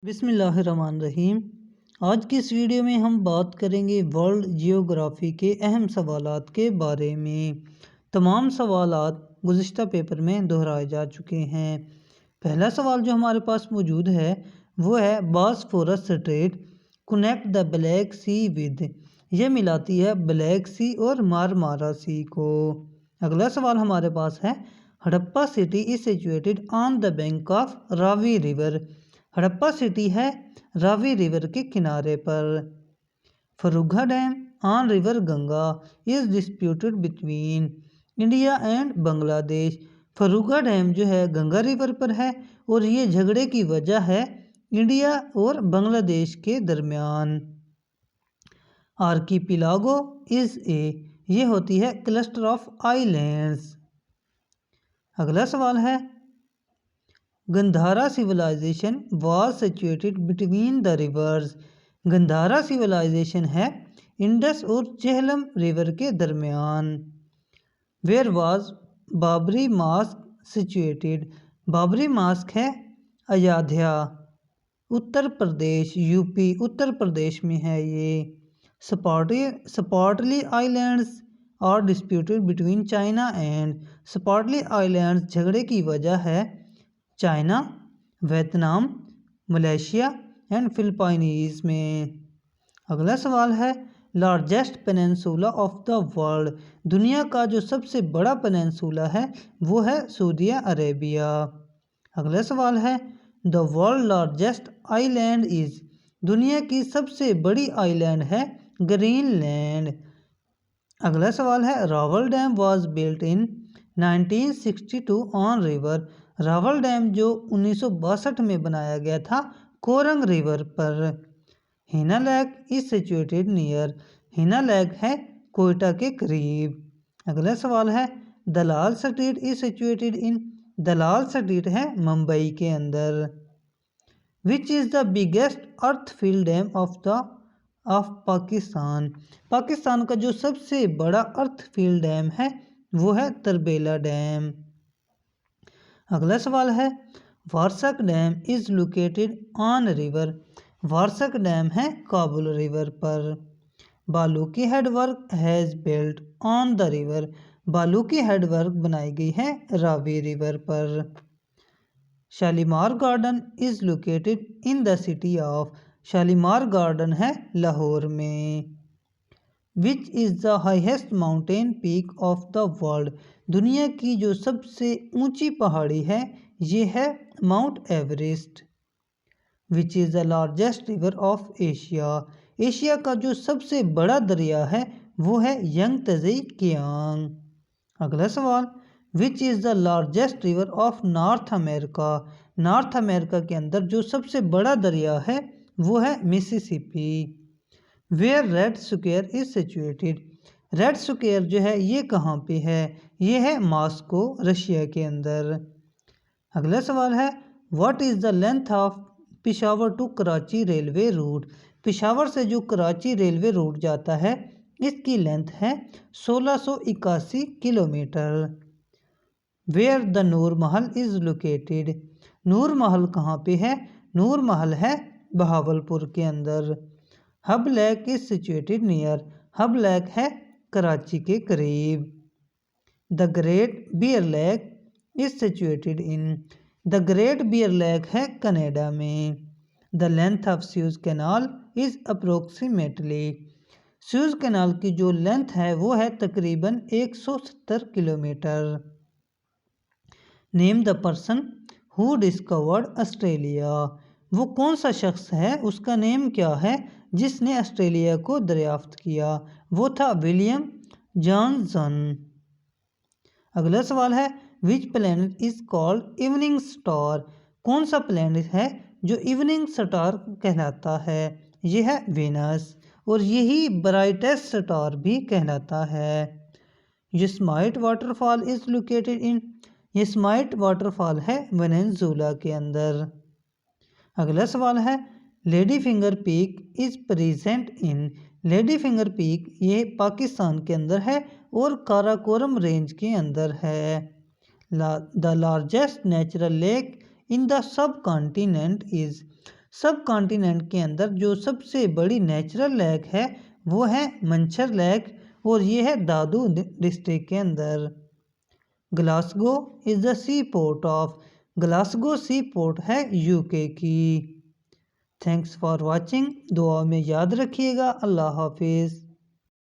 बिस्मिल्लाहिर्रहमानिर्रहीम। आज की इस वीडियो में हम बात करेंगे वर्ल्ड जियोग्राफी के अहम सवालात के बारे में। तमाम सवालात गुज़िश्ता पेपर में दोहराए जा चुके हैं। पहला सवाल जो हमारे पास मौजूद है वो है Bosphorus strait connect the Black Sea with. यह मिलाती है ब्लैक सी और मारमारा सी को। अगला सवाल हमारे पास है Harappa city is situated on the bank of Ravi river. Harappa city है रावी रिवर के किनारे पर। Farakka dam on river Ganga is disputed between India and Bangladesh. Farakka dam जो है गंगा रिवर पर है और ये झगड़े की वजह है इंडिया और बांग्लादेश के दरमियान। आर्कीपिलागो इज ए, ये होती है क्लस्टर ऑफ आइलैंड्स। अगला सवाल है Gandhara civilisation was situated between the rivers. Gandhara civilisation है इंडस और चेहलम रिवर के दरमियान। Where was Babri mosque situated. Babri mosque है अयोध्या उत्तर प्रदेश यूपी उत्तर प्रदेश में है ये। Spratly islands are disputed between China and. Spratly islands झगड़े की वजह है China, Vietnam, Malaysia and Philippines में। अगला सवाल है largest peninsula of the world. दुनिया का जो सबसे बड़ा पेनिनसुला है वो है सऊदी अरेबिया। अगला सवाल है the world largest island is. दुनिया की सबसे बड़ी आइलैंड है ग्रीनलैंड। अगला सवाल है Rawal dam was built in 1962 on river. Rawal dam जो 1962 में बनाया गया था कोरंग रिवर पर। Hanna lake is situated near. Hanna lake है कोयटा के करीब। अगला सवाल है Dalal street is situated in. Dalal street है मुंबई के अंदर। Which is the biggest earthfill dam of Pakistan. Pakistan का जो सबसे बड़ा अर्थफिल डैम है वो है तरबेला डैम। अगला सवाल है Warsak dam is located on river. Warsak dam है काबुल रिवर पर। Balloki headwork has built on the river. Balloki headwork बनाई गई है रावी रिवर पर। Shalimar garden is located in the city of. Shalimar garden है लाहौर में। Which is the highest mountain peak of the world. दुनिया की जो सबसे ऊंची पहाड़ी है ये है mount Everest. Which is the largest river of Asia. Asia का जो सबसे बड़ा दरिया है वो है यंगतज़ई कियांग। अगला सवाल विच is the largest river of north America. North America के अंदर जो सबसे बड़ा दरिया है वो है Mississippi. Where red square is situated. Red square जो है ये कहाँ पे है, ये है मॉस्को रशिया के अंदर। अगला सवाल है what is the length of Peshawar to Karachi railway route. Peshawar से जो कराची रेलवे रूट जाता है इसकी लेंथ है 1681 kilometre. Where the Noor Mahal is located. नूर महल कहाँ पे है, नूर महल है बहावलपुर के अंदर। Hub lake is situated near. Hub lake है कराची के करीब। The Great Bear Lake is situated in. The Great Bear Lake है कनाडा में। The length of Suez canal is approximately. Suez canal की जो लेंथ है वो है तकरीबन 170 kilometre. Name the person who discovered Australia. वो कौन सा शख्स है, उसका नेम क्या है जिसने ऑस्ट्रेलिया को दरियाफ्त किया, वो था विलियम जॉनसन। अगला सवाल है which planet is called evening star. कौन सा प्लैनेट है जो इवनिंग स्टार कहलाता है, यह है वीनस और यही ब्राइटेस्ट स्टार भी कहलाता है। Yosemite waterfall is located in. Yosemite waterfall है वेनेजुएला के अंदर। अगला सवाल है lady finger peak is present in. Lady finger peak ये पाकिस्तान के अंदर है और काराकोरम रेंज के अंदर है। The largest natural lake in the sub continent is. सब कॉन्टिनेंट के अंदर जो सबसे बड़ी नेचुरल लेक है वो है मंचर लेक और ये है दादू डिस्ट्रिक्ट के अंदर। Glasgow is the sea port of, Glasgow sea port है यूके की। थैंक्स फॉर वॉचिंग, दुआ में याद रखिएगा। अल्लाह हाफिज़।